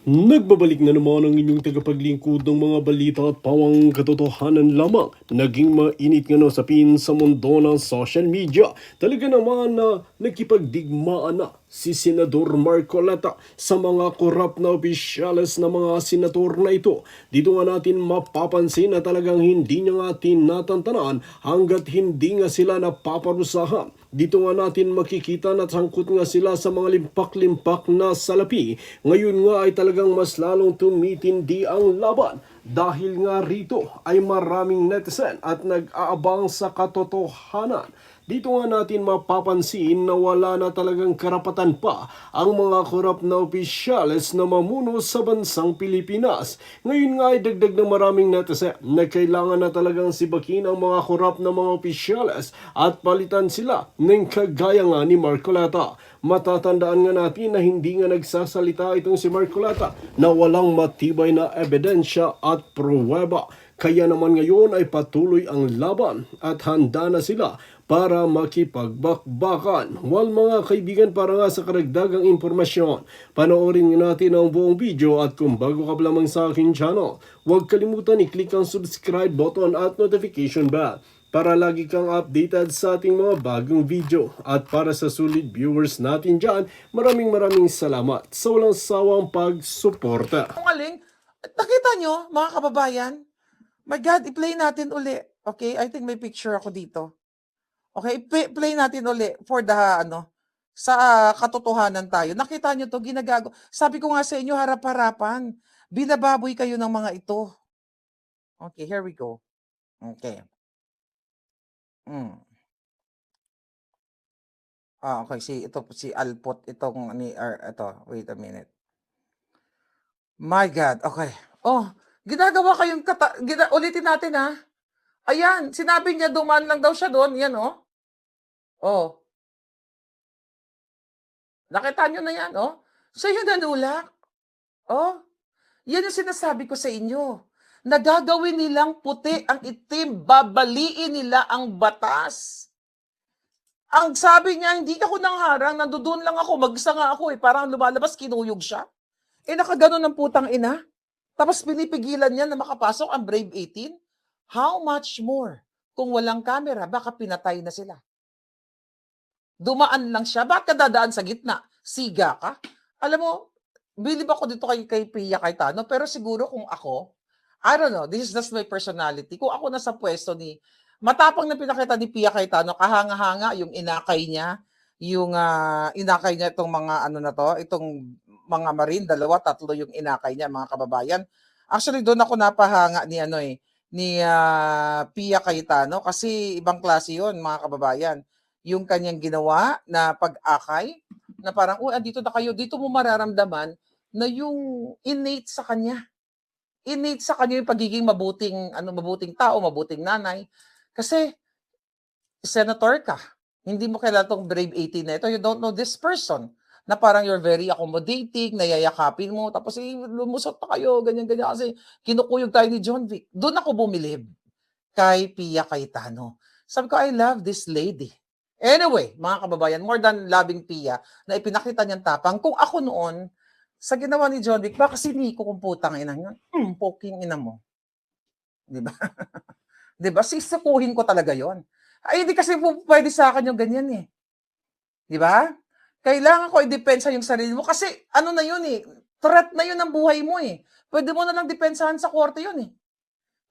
Nagbabalik na naman ang inyong tagapaglingkod ng mga balita at pawang katotohanan lamang. Naging mainit nga no sapin sa mundo ng social media. Talaga naman na nakipagdigmaan na si Senador Marcoleta sa mga korap na opisyales na mga senador na ito. Dito nga natin mapapansin na talagang hindi niya nga tinatantanan hanggat hindi nga sila napaparusahan. Dito nga natin makikita na sangkot nga sila sa mga limpak-limpak na salapi. Ngayon nga ay talagang mas lalong tumitindi ang laban dahil nga rito ay maraming netizen at nag-aabang sa katotohanan. Dito nga natin mapapansin na wala na talagang karapatan pa ang mga korap na opisyales na mamuno sa bansang Pilipinas. Ngayon nga ay dagdag ng maraming netizen na kailangan na talagang sibakin ang mga korap na mga opisyales at palitan sila ng kagaya nga ni Marcoleta. Matatandaan nga natin na hindi nga nagsasalita itong si Marcoleta na walang matibay na ebidensya at pruweba. Kaya naman ngayon ay patuloy ang laban at handa na sila para makipagbakbakan. Well mga kaibigan, para nga sa karagdagang impormasyon, panoorin natin ang buong video at kung bago ka pa lamang sa aking channel, huwag kalimutan i-click ang subscribe button at notification bell para lagi kang updated sa ating mga bagong video. At para sa sulit viewers natin dyan, maraming salamat sa walang sawang pagsuporta. Aling, nakita nyo, mga kababayan? My God, i-play natin uli. Okay, I think may picture ako dito. Okay, play natin uli for the, sa katotohanan tayo. Nakita nyo to, ginagago. Sabi ko nga sa inyo, harap-harapan. Binababoy kayo ng mga ito. Okay, here we go. Okay. Okay, si Alpot, ito, wait a minute. My God, okay. Oh, ginagawa kayong ulitin natin ha. Ayan, sinabi niya dumaan lang daw siya doon. Yan oh. Oh. Nakita niyo na yan oh. Siya yung nanulak. Oh. Yan yung sinasabi ko sa inyo. Nagagawin nilang puti ang itim, babaliin nila ang batas. Ang sabi niya, hindi ako nangharang, nandoon lang ako, mag-isa nga ako eh. Parang lumalabas, kinuyog siya. Nakaganon ng putang ina. Tapos pinipigilan niya na makapasok ang Brave 18. How much more? Kung walang camera, baka pinatay na sila. Dumaan lang siya. Bakit ka dadaan sa gitna? Siga ka? Alam mo, bilib ako dito kay Pia Cayetano, pero siguro kung ako, I don't know, this is just my personality. Kung ako nasa pwesto ni, matapang na pinakita ni Pia Cayetano, kahanga-hanga yung inakay niya, inakay niya itong mga itong mga marine, 2, 3 yung inakay niya, mga kababayan. Actually, doon ako napahanga ni Pia Cayetano kasi ibang klase yun, mga kababayan. Yung kanyang ginawa na pag-akay, na parang, andito na kayo, dito mo mararamdaman na yung innate sa kanya. Innate sa kanya yung pagiging mabuting tao, mabuting nanay. Kasi, senator ka. Hindi mo kailangan tong Brave 18 na ito. You don't know this person. Na parang you're very accommodating, nayayakapin mo, tapos lumusot pa kayo, ganyan-ganyan. Kasi kinukuyog tayo ni John Vic. Doon ako bumilib kay Pia Cayetano. Sabi ko, I love this lady. Anyway, mga kababayan, more than loving Pia, na ipinakita niyang tapang, kung ako noon, sa ginawa ni John Vic, baka siniko kung putang ina niya, poking ina mo. Diba? Diba? Sisukuhin ko talaga yon. Ay, hindi kasi pwede sa akin yung ganyan eh. Diba? Kailangan ko i-depensa yung sarili mo kasi ano na yun eh, threat na yun ang buhay mo eh. Pwede mo na lang depensahan sa korte yun eh.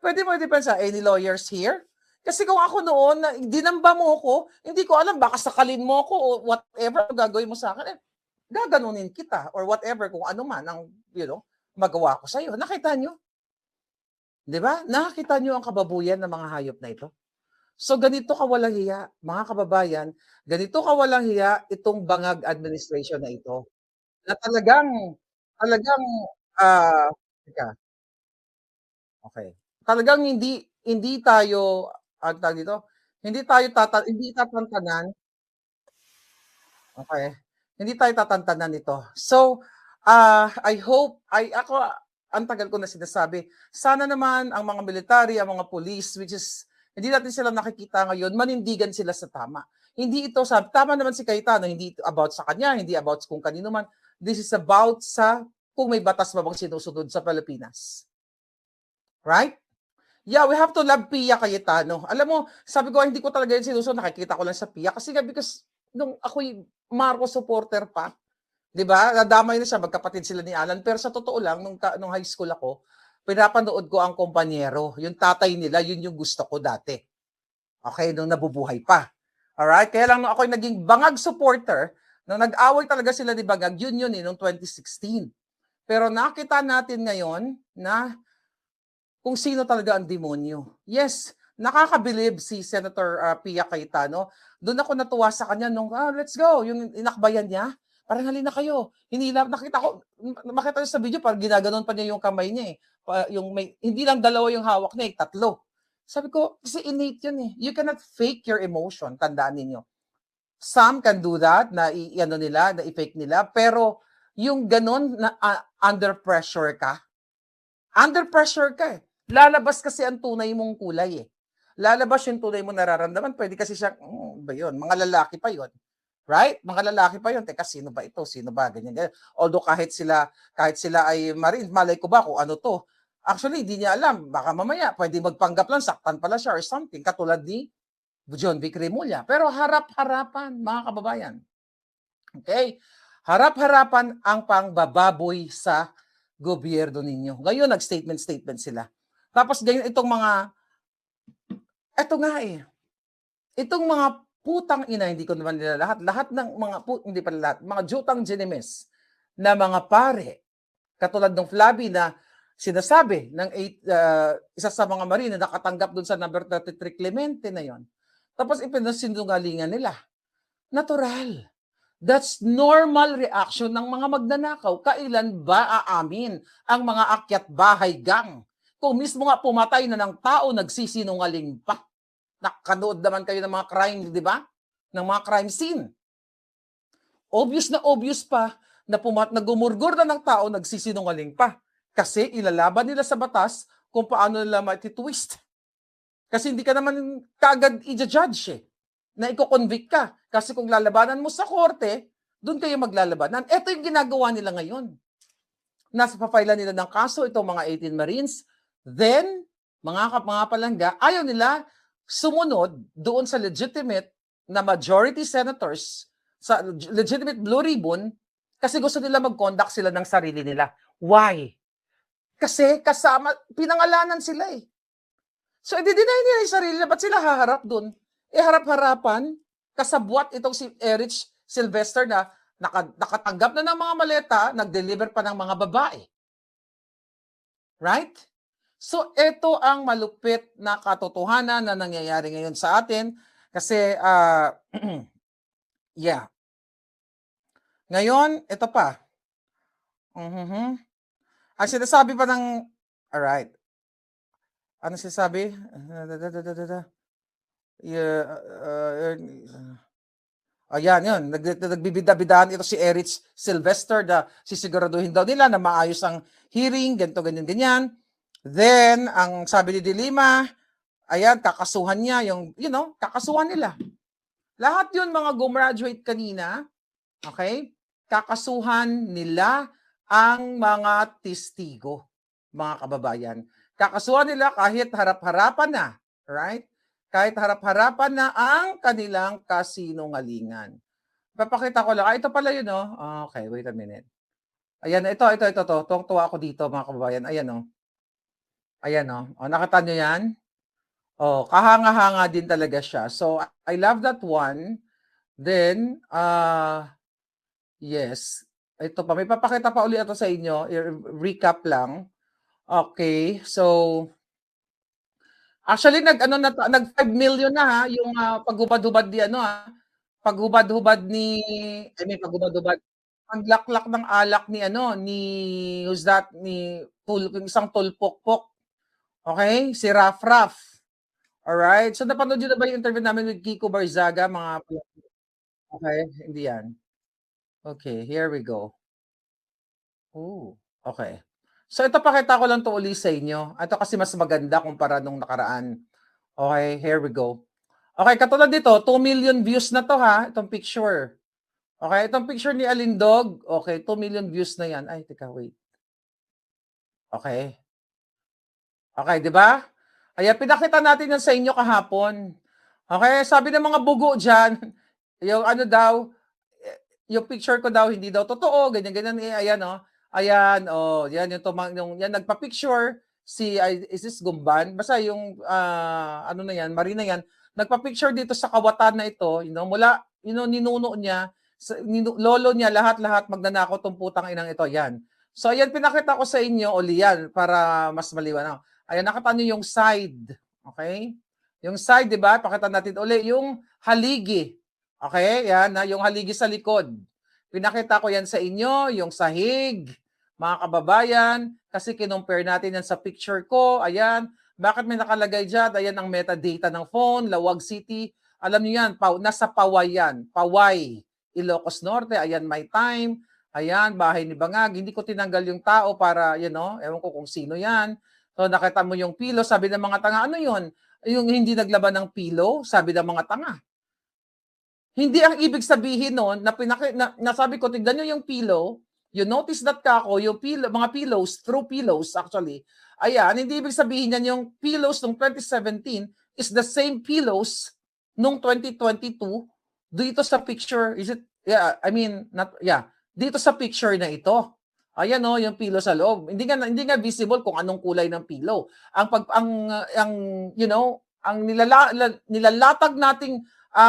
Pwede mo i-depensa. Any lawyers here? Kasi kung ako noon, dinamba mo ako, hindi ko alam, baka sakalin mo ako o whatever gagawin mo sa akin, gaganunin kita or whatever kung ano man ang, magawa ko sa'yo. Nakita nyo? Di ba? Nakita nyo ang kababuyan ng mga hayop na ito? So ganito kawalang hiya, mga kababayan, ganito kawalang hiya itong bangag administration na ito. Na talagang, teka, okay. Talagang hindi tayo, hindi tatantanan, okay. Hindi tayo tatantanan nito. So, I hope, ang tagal ko na sinasabi, sana naman ang mga military, ang mga police, which is, hindi natin sila nakikita ngayon, manindigan sila sa tama. Hindi ito, tama naman si Cayetano, hindi ito about sa kanya, hindi about kung kanino man. This is about sa kung may batas ba bang sinusunod sa Pilipinas. Right? Yeah, we have to love Pia Cayetano. Alam mo, sabi ko, hindi ko talaga yun sinusunod. Nakikita ko lang sa Pia. Kasi nga, because nung ako'y Marcos supporter pa, di ba? Nadamay na siya, magkapatid sila ni Alan. Pero sa totoo lang, nung high school ako, pinapanood ko ang Kompanyero. Yung tatay nila, yun yung gusto ko dati. Okay, nung nabubuhay pa. Alright? Kaya lang nung ako'y naging Bangag supporter, nung nag-away talaga sila ni Bangag, yun noong 2016. Pero nakita natin ngayon na kung sino talaga ang demonyo. Yes, nakakabilib si Senator Pia Cayetano. Doon ako natuwa sa kanya nung, let's go, yung inakbayan niya. Parang halina kayo. Hinila, makita niyo sa video, parang ginaganon pa niya yung kamay niya eh. Hindi lang dalawa yung hawak niya, tatlo. Sabi ko, kasi innate yun eh. You cannot fake your emotion, tandaan ninyo. Some can do that, na i-fake nila, pero yung ganon na under pressure ka eh. Lalabas kasi ang tunay mong kulay eh. Lalabas yung tunay mong nararamdaman. Pwede kasi siya, ba yun? Mga lalaki pa yun. Right? Mga lalaki pa yun. Teka, sino ba ito? Sino ba? Ganyan. Although kahit sila ay marine, malay ko ba kung ano to? Actually, hindi niya alam. Baka mamaya, pwede magpanggap lang, saktan pala siya or something. Katulad ni John Vic Remulla. Pero harap-harapan, mga kababayan. Okay? Harap-harapan ang pangbababoy sa gobyerno ninyo. Ngayon, nag-statement sila. Tapos ganyan eto nga eh. Itong mga putang ina, hindi ko naman nila lahat ng mga, hindi pala lahat, mga jutang ginimes na mga pare, katulad ng Flavi na sinasabi ng isa sa mga marine na nakatanggap dun sa number 33 Clemente na yon. Tapos ipinasinungalingan nila. Natural. That's normal reaction ng mga magnanakaw. Kailan ba aamin ang mga akyat bahay gang? Kung mismo nga pumatay na ng tao, nagsisinungaling pa. Nakanood naman kayo ng mga crime, di ba? Ng mga crime scene. Obvious pa na gumurgor na ng tao, nagsisinungaling pa. Kasi ilalaban nila sa batas kung paano nila matitwist. Kasi hindi ka naman kaagad i-judge eh, na i-convict ka. Kasi kung lalabanan mo sa korte, doon kayo maglalabanan. Ito yung ginagawa nila ngayon. Nasa papailan nila ng kaso itong mga 18 Marines. Then, mga palangga, ayaw nila sumunod doon sa legitimate na majority senators, sa legitimate blue ribbon, kasi gusto nila mag-conduct sila ng sarili nila. Why? Kasi pinangalanan sila eh. So, i-deny nila yung sarili nila. Ba't sila haharap doon? Harap-harapan, kasabwat itong si Erich Sylvester na nakatanggap na ng mga maleta, nag-deliver pa ng mga babae. Right? So, ito ang malupit na katotohanan na nangyayari ngayon sa atin. Kasi, yeah. Ngayon, ito pa. Ang sinasabi pa ng, alright. Ano sinasabi? Ayan, yun. Nagbibida-bidahan ito si Erich Sylvester na sisiguraduhin daw nila na maayos ang hearing, ganito, ganyan. Then, ang sabi ni De Lima, ayan, kakasuhan niya yung, kakasuhan nila. Lahat yun mga gumraduate kanina, okay? Kakasuhan nila ang mga testigo, mga kababayan. Kakasuhan nila kahit harap-harapan na, right? Kahit harap-harapan na ang kanilang kasinungalingan. Papakita ko lang. Ito pala yun, no? Okay, wait a minute. Ayan, ito. Tuwang-tuwa ako dito, mga kababayan. Ayan, no? Ayan, no? Nakita nyo yan? Kahanga-hanga din talaga siya. So, I love that one. Then, yes. Ito pa. May papakita pa ulit ito sa inyo. Recap lang. Okay. So, actually, nag 5 million na ha, yung paghubad-hubad ni paghubad-hubad ni, paghubad-hubad. Ang laklak ng alak ni who's that, yung isang tulpok-pok. Okay? Si Raf. Alright? So, napanood nyo na ba yung interview namin with Kiko Barzaga, mga... Okay? Hindi yan. Okay, here we go. Oh, okay. So, ito pakita ko lang to uli sa inyo. Ito kasi mas maganda kumpara nung nakaraan. Okay, here we go. Okay, katulad dito, 2 million views na to ha, itong picture. Okay, itong picture ni Alindog, okay, 2 million views na yan. Ay, teka, wait. Okay. Okay, 'di ba? Kaya pinakita natin yan sa inyo kahapon. Okay, sabi ng mga bugo diyan, yung ano daw, yung picture ko daw hindi daw totoo, ganyan ganyan ayan oh. Ayan oh, yan yung yan nagpa-picture si is this Gumban? Basta yung ano na yan, Marina yan, nagpa-picture dito sa kawatan na ito, mula ninuno niya, lolo niya lahat-lahat magnanakaw tong putang inang ito, yan. So ayan pinakita ko sa inyo uli yan para mas maliwanag. Ayan, nakita niyo yung side. Okay? Yung side, di ba? Pakita natin uli yung haligi. Okay? Yan, yung haligi sa likod. Pinakita ko yan sa inyo, yung sahig, mga kababayan, kasi kinumpare natin yan sa picture ko. Ayan, bakit may nakalagay dyan? Ayan ang metadata ng phone, Lawag City. Alam niyo yan, nasa Paway yan. Paway, Ilocos Norte. Ayan, my time. Ayan, bahay ni Bangag. Hindi ko tinanggal yung tao para, ewan ko kung sino yan. So nakita mo yung pilo, sabi ng mga tanga, ano yun? Yung hindi naglaban ng pilo, sabi ng mga tanga. Hindi ang ibig sabihin noon na nasabi ko, tignan nyo yung pilo, you notice that kako, yung pilo, mga pillows, true pillows actually, ayan, hindi ibig sabihin yan yung pillows nung 2017 is the same pillows nung 2022 dito sa picture, is it, yeah, I mean, not, yeah, dito sa picture na ito. Ayan oh, yung pillow sa loob. Hindi nga visible kung anong kulay ng pillow. Ang nilalatag nating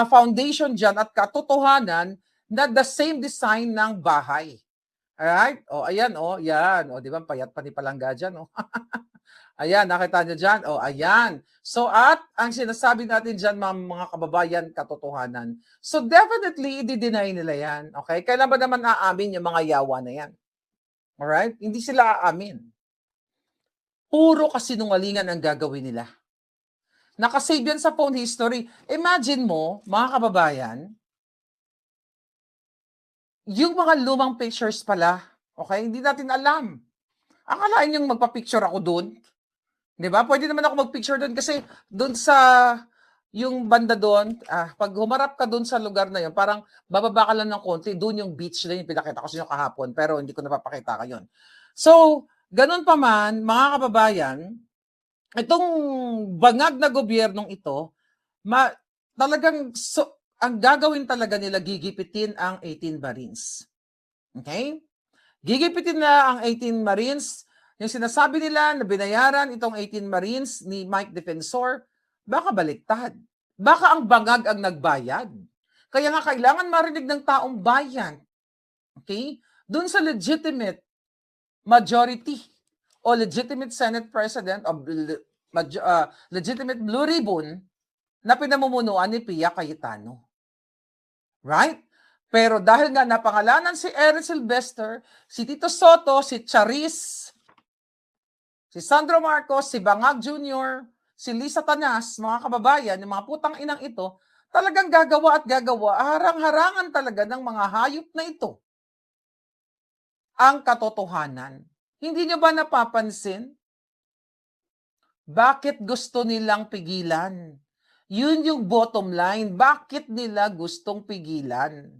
foundation diyan at katotohanan na the same design ng bahay. Alright? O ayan oh, yan. O di ba payat pa ni Palangga diyan oh. Ayan, nakita niyo diyan. O ayan. So at ang sinasabi natin diyan mga kababayan, katotohanan. So definitely i-deny nila yan. Okay? Kailan ba naman aamin yung mga yawa na yan? Alright? Hindi sila aamin. Puro kasinungalingan ang gagawin nila. Nakasave yan sa phone history. Imagine mo, mga kababayan, yung mga lumang pictures pala, okay, hindi natin alam. Akalain yung magpa-picture ako doon. Di ba? Pwede naman ako mag-picture doon kasi doon sa yung banda doon, pag humarap ka doon sa lugar na yun, parang bababa ka lang ng konti, doon yung beach na yung pinakita ko sa inyo kahapon, pero hindi ko napapakita kayo. So, ganun pa man, mga kababayan, itong bangag na gobyernong ito, talagang ang gagawin talaga nila, gigipitin ang 18 Marines. Okay? Gigipitin na ang 18 Marines. Yung sinasabi nila na binayaran itong 18 Marines ni Mike Defensor, baka baliktad. Baka ang bangag ang nagbayad. Kaya nga kailangan marinig ng taong bayan. Okay? Doon sa legitimate majority o legitimate Senate President o legitimate Blue Ribbon na pinamumunuan ni Pia Cayetano. Right? Pero dahil nga napangalanan si Eric Sylvester, si Tito Soto, si Charis, si Sandro Marcos, si Bangag Jr., si Lisa Tanas, mga kababayan, yung mga putang inang ito, talagang gagawa at gagawa, harang-harangan talaga ng mga hayop na ito ang katotohanan. Hindi nyo ba napapansin? Bakit gusto nilang pigilan? Yun yung bottom line. Bakit nila gustong pigilan?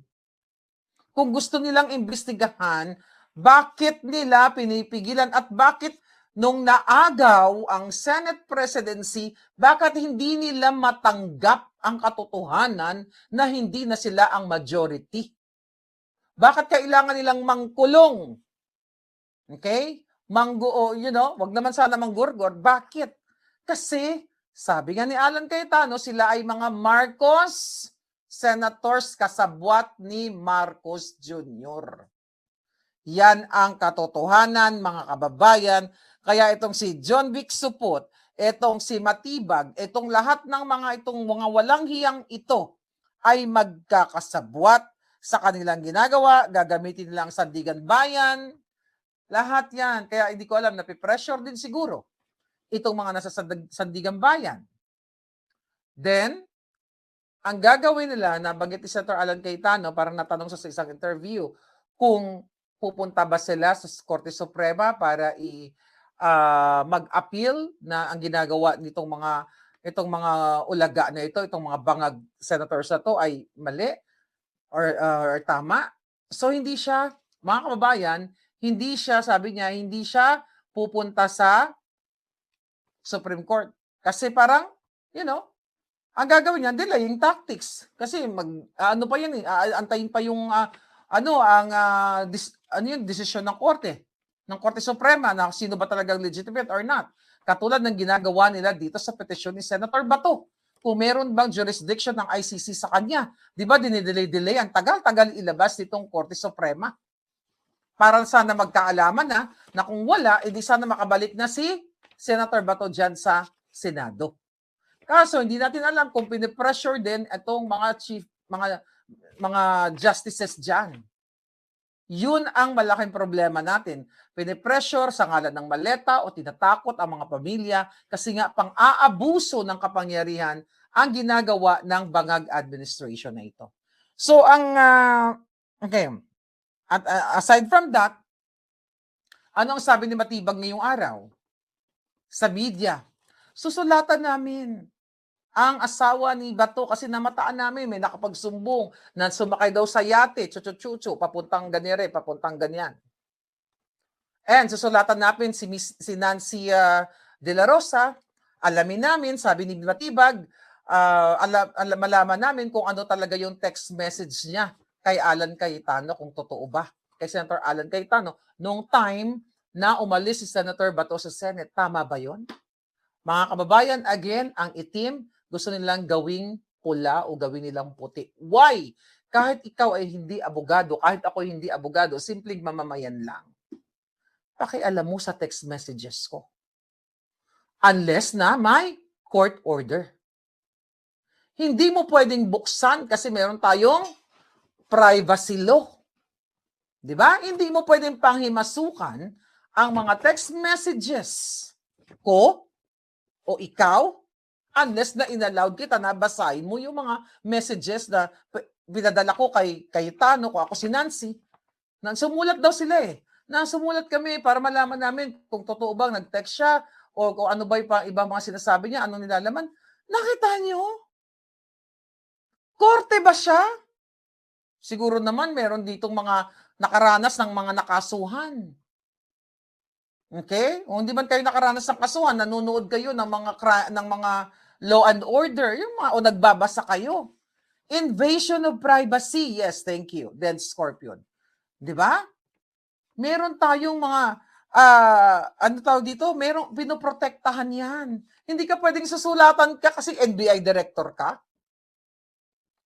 Kung gusto nilang imbestigahan, bakit nila pinipigilan at bakit nung naagaw ang Senate presidency, bakit hindi nila matanggap ang katotohanan na hindi na sila ang majority? Bakit kailangan nilang mangkulong? Okay? Wag naman sana manggurgor. Bakit? Kasi, sabi nga ni Alan Cayetano, sila ay mga Marcos senators kasabwat ni Marcos Jr. Yan ang katotohanan, mga kababayan. Kaya itong si John Vic Suput, itong si Matibag, itong lahat ng itong mga walang hiyang ito ay magkakasabwat sa kanilang ginagawa, gagamitin nila ang Sandigan Bayan, lahat yan. Kaya hindi ko alam, napipressure din siguro itong mga nasa Sandigan Bayan. Then, ang gagawin nila, nabanggit ni Senator Alan Cayetano, parang natanong sa isang interview, kung pupunta ba sila sa Korte Suprema para mag-appeal na ang ginagawa nitong itong mga ulaga na ito, itong mga bangag senators na to ay mali or tama. So hindi siya, mga kababayan, sabi niya, hindi siya pupunta sa Supreme Court. Kasi parang, ang gagawin niya, delaying tactics. Kasi ano pa yan antayin pa yung desisyon ng Korte Suprema na sino ba talagang legitimate or not. Katulad ng ginagawa nila dito sa petisyon ni Senator Bato. Kung meron bang jurisdiction ng ICC sa kanya. Di ba dinidelay-delay, ang tagal-tagal ilabas nitong Korte Suprema. Para sana magkaalaman na kung wala, edi sana makabalik na si Senator Bato dyan sa Senado. Kaso hindi natin alam kung pinipressure din itong mga justices dyan. Yun ang malaking problema natin. Pinipressure sa ngalan ng maleta o tinatakot ang mga pamilya kasi nga pang-aabuso ng kapangyarihan ang ginagawa ng bangag administration na ito. So okay. At aside from that, ano ang sabi ni Matibag ngayong araw? Sa media, susulatan namin ang asawa ni Bato kasi namataan namin, may nakapagsumbong na sumakay daw sa yate, chuchu-chuchu, papuntang ganire, papuntang ganyan. And susulatan namin si Nancy De La Rosa, alamin namin, sabi ni Matibag, malaman namin kung ano talaga yung text message niya kay Alan Cayetano, kung totoo ba. Kay Senator Alan Cayetano, noong time na umalis si Senator Bato sa Senate. Tama ba yun? Mga kababayan, again, ang itim, gusto nilang gawing pula o gawin nilang puti. Why? Kahit ikaw ay hindi abogado, kahit ako hindi abogado, simpleng mamamayan lang. Pakialam mo sa text messages ko. Unless na may court order. Hindi mo pwedeng buksan kasi meron tayong privacy law. Diba? Hindi mo pwedeng panghimasukan ang mga text messages ko o ikaw unless na inallowed kita na basahin mo yung mga messages na binadala ko kay Cayetano, ko ako si Nancy. Sumulat daw sila Sumulat kami para malaman namin kung totoo bang nag-text siya o kung ano ba yung ibang mga sinasabi niya, anong nilalaman. Nakita niyo? Korte ba siya? Siguro naman meron ditong mga nakaranas ng mga nakasuhan. Okay? Kung hindi man kayo nakaranas ng kasuhan, nanonood kayo ng mga law and order, o nagbabasa kayo. Invasion of privacy. Yes, thank you. Then Scorpion. 'Di ba? Meron tayong mga merong pinoprotektahan 'yan. Hindi ka pwedeng susulatan ka kasi NBI director ka.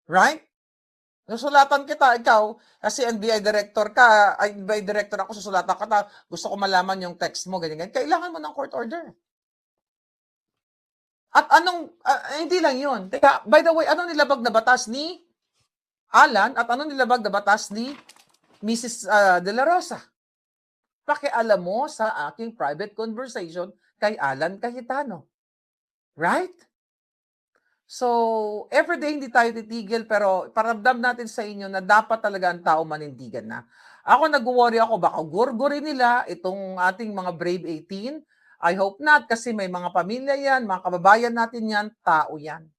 Right? Susulatan kita, ikaw, kasi NBI director ka, NBI director ako, susulatan ka, gusto ko malaman yung text mo, ganyan. Kailangan mo ng court order. At hindi lang yun. Teka, by the way, anong nilabag na batas ni Alan at anong nilabag na batas ni Mrs. De La Rosa? Pakialam mo sa aking private conversation kay Alan Cayetano. Right? So, everyday hindi tayo titigil pero paramdam natin sa inyo na dapat talaga ang tao manindigan na. Ako nag-worry ako, baka gurgurin nila itong ating mga Brave 18. I hope not kasi may mga pamilya yan, mga kababayan natin yan, tao yan.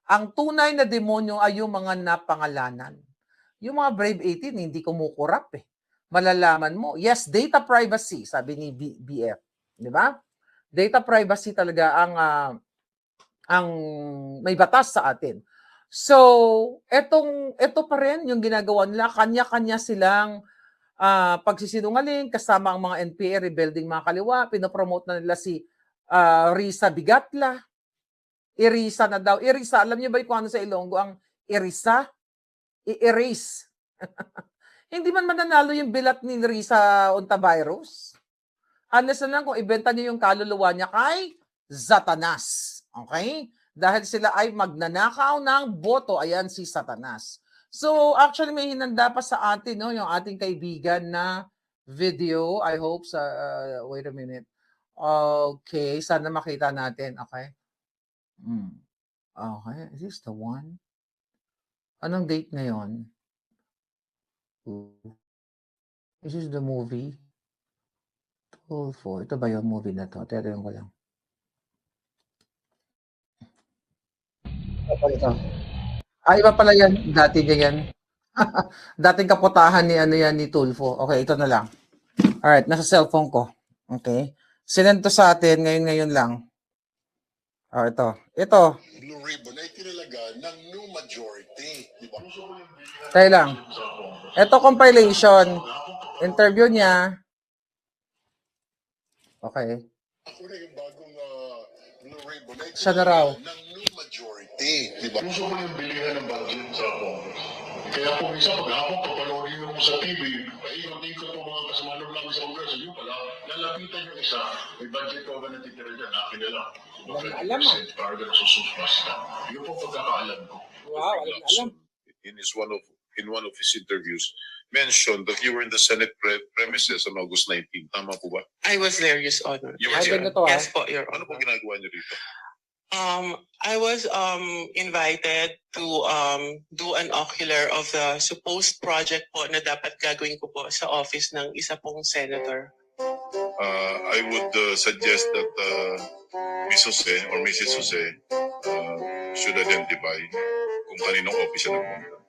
Ang tunay na demonyo ay yung mga napangalanan. Yung mga Brave 18, hindi kumukurap Malalaman mo. Yes, data privacy, sabi ni BF. Di ba? Data privacy talaga ang may batas sa atin. So, ito pa rin yung ginagawa nila. Kanya-kanya silang pagsisinungaling kasama ang mga NPA rebuilding mga kaliwa. Pinopromote na nila si Risa Bigatla. Irisa na daw. Irisa, alam niyo ba kung ano sa Ilonggo ang Irisa? I-erase. Hindi man mananalo yung bilat ni Risa Ontiveros. Unless na lang kung ibenta niyo yung kaluluwa niya kay Satanas. Okay? Dahil sila ay magnanakaw ng boto. Ayan si Satanas. So, actually may hinanda pa sa atin, yung ating kaibigan na video. I hope wait a minute. Okay, sana makita natin. Okay. Okay, is this the one? Anong date ngayon? This is the movie. Ito ba yung movie na to? Tirayan ko lang. Ito. Iba pala yan. Dati ganyan. Dating kaputahan ni Tulfo. Okay, ito na lang. Alright, nasa cellphone ko. Okay? Sinend to sa atin ngayon lang. Oh, ito. Ito. Blue Ribbon ay tinalaga ng new majority. Di ba? Kaya lang. Ito compilation. Interview niya. Okay. Ako na yung bagong Blue Ribbon ay Siya na raw. tinalaga ng new majority. Di ba? Gusto ko yung bilihan ng budget sa Congress. Kaya kung minsan paghapon, papanoodin mo sa TV, paikot-ikot po mga kasama namin sa Congress. Yun pala, lalapitan yung isa, may budget ko ba natitira dyan? Akin na lang. Alam mo. Para na sususpas na. Yun po pagkakaalam ko. Wow, alam. In one of his interviews mentioned that you were in the Senate premises on August 19. Tama po ba? I was there, Your Honor. You were Ay, there. ganito Yes po, Your Ano Honor. po ginagawa niyo dito? I was invited to do an ocular of the supposed project po na dapat gagawin ko po sa office ng isa pong senator. I would suggest that Ms. Jose or Mrs. Jose should identify kung kaninong office siya nagpunta.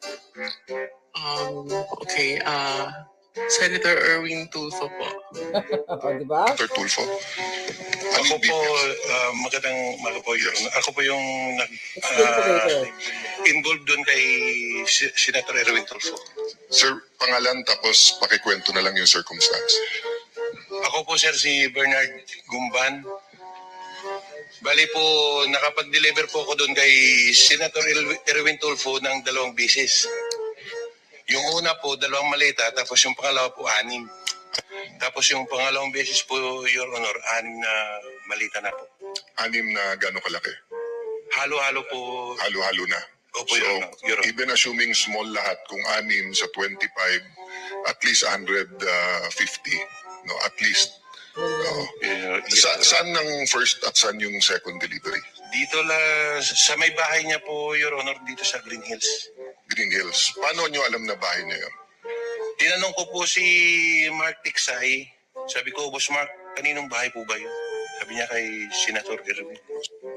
Okay, Senator Erwin Tulfo po. O, di ba? Dr. Tulfo. Ako po, magandang umaga po yun. Ako po yung Explain to later. involved doon kay Senator Erwin Tulfo. Sir, pangalan tapos pakikwento na lang yung circumstance. Ako po sir si Bernard Gumban. Bali po, nakapag-deliver po ako doon kay Senator Erwin Tulfo ng 2 bisis. Yung una po, 2 maleta, tapos yung pangalawa po, 6. Tapos yung pangalawang beses po, Your Honor, 6 na malita na po. 6 na gano'ng kalaki. Halo-halo po. Halo-halo na. Opo, Your Honor. Your Honor. Even assuming small lahat, kung 6 sa 25, at least 150. No, at least. Oo. Saan ng first at saan yung second delivery? Dito sa may bahay niya po, Your Honor, dito sa Green Hills. Green Hills. Paano nyo alam na bahay niya yun? Tinanong ko po si Mark Tiksay. Sabi ko, Boss Mark, kaninong bahay po ba yun? Sabi niya kay Senator Erwin.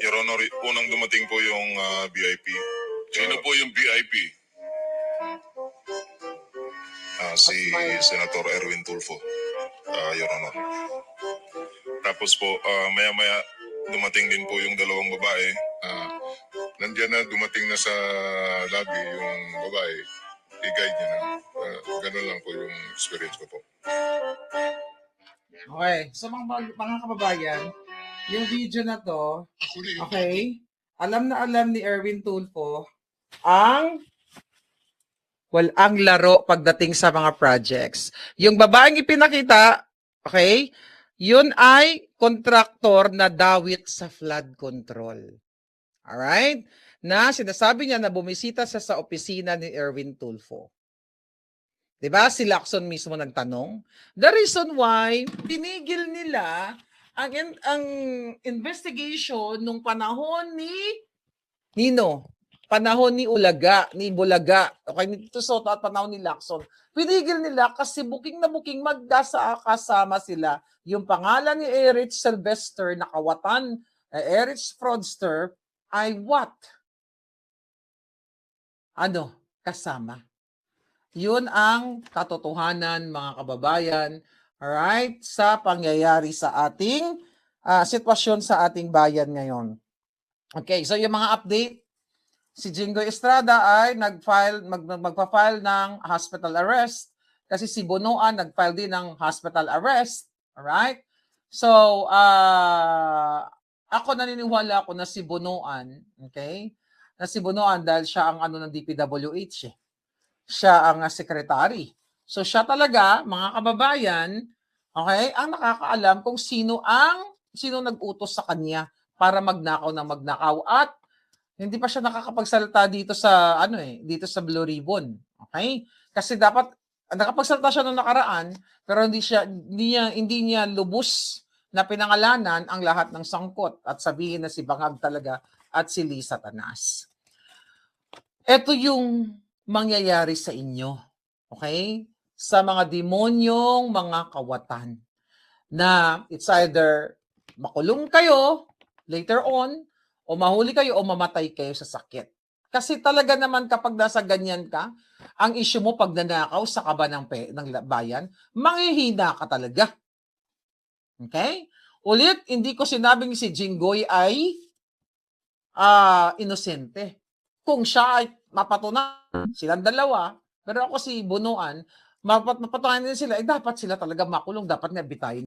Your Honor, unang dumating po yung VIP. Sino po yung VIP? Si Senator Erwin Tulfo, Your Honor. Tapos po, maya-maya dumating din po yung 2 babae. Nandiyan na, dumating na sa lobby yung babae. I-guide niya na. Ganun lang po yung experience ko po. Okay. So, mga kababayan, yung video na to, Ako na yung okay, alam na alam ni Erwin Tulfo ang laro pagdating sa mga projects. Yung babaeng ipinakita, okay, yun ay kontraktor na dawit sa flood control. Alright? Na sinasabi niya na bumisita siya sa opisina ni Erwin Tulfo. Diba? Si Lacson mismo nagtanong. The reason why tinigil nila ang investigation nung panahon ni Nino, panahon ni Bulaga, okay, ni Tito Soto at panahon ni Lacson. Pinigil nila kasi booking na booking magkasama sila. Yung pangalan ni Erich Sylvester na kawatan, Erich Fraudster, ay what? Ano? Kasama. Yun ang katotohanan, mga kababayan, alright, sa pangyayari sa ating sitwasyon sa ating bayan ngayon. Okay, so yung mga update, si Jingo Estrada ay magpa-file ng hospital arrest kasi si Bonoan nag-file din ng hospital arrest. Alright? So, ako naniniwala ako na si Bonoan, okay? Na si Bonoan dahil siya ang ng DPWH eh. Siya ang secretary. So siya talaga, mga kababayan, okay, ang nakakaalam kung sino nag-utos sa kanya para magnakaw at hindi pa siya nakakapagsalita dito sa dito sa Blue Ribbon. Okay? Kasi dapat nakapagsalita siya noong nakaraan, pero hindi niya lubos na pinangalanan ang lahat ng sangkot at sabihin na si Bangag talaga at si Lisa Tanas. Ito yung mangyayari sa inyo. Okay? Sa mga demonyong mga kawatan na it's either makulong kayo later on o mahuli kayo o mamatay kayo sa sakit. Kasi talaga naman kapag nasa ganyan ka, ang issue mo pag nanakaw sa kaba ng bayan, manghihina ka talaga. Okay? Ulit, hindi ko sinabing si Jinggoy ay inosente. Kung siya ay mapatunayan, silang dalawa, pero ako si Bunuan, mapatunayan din sila, dapat sila talaga makulong, dapat nga bitayin.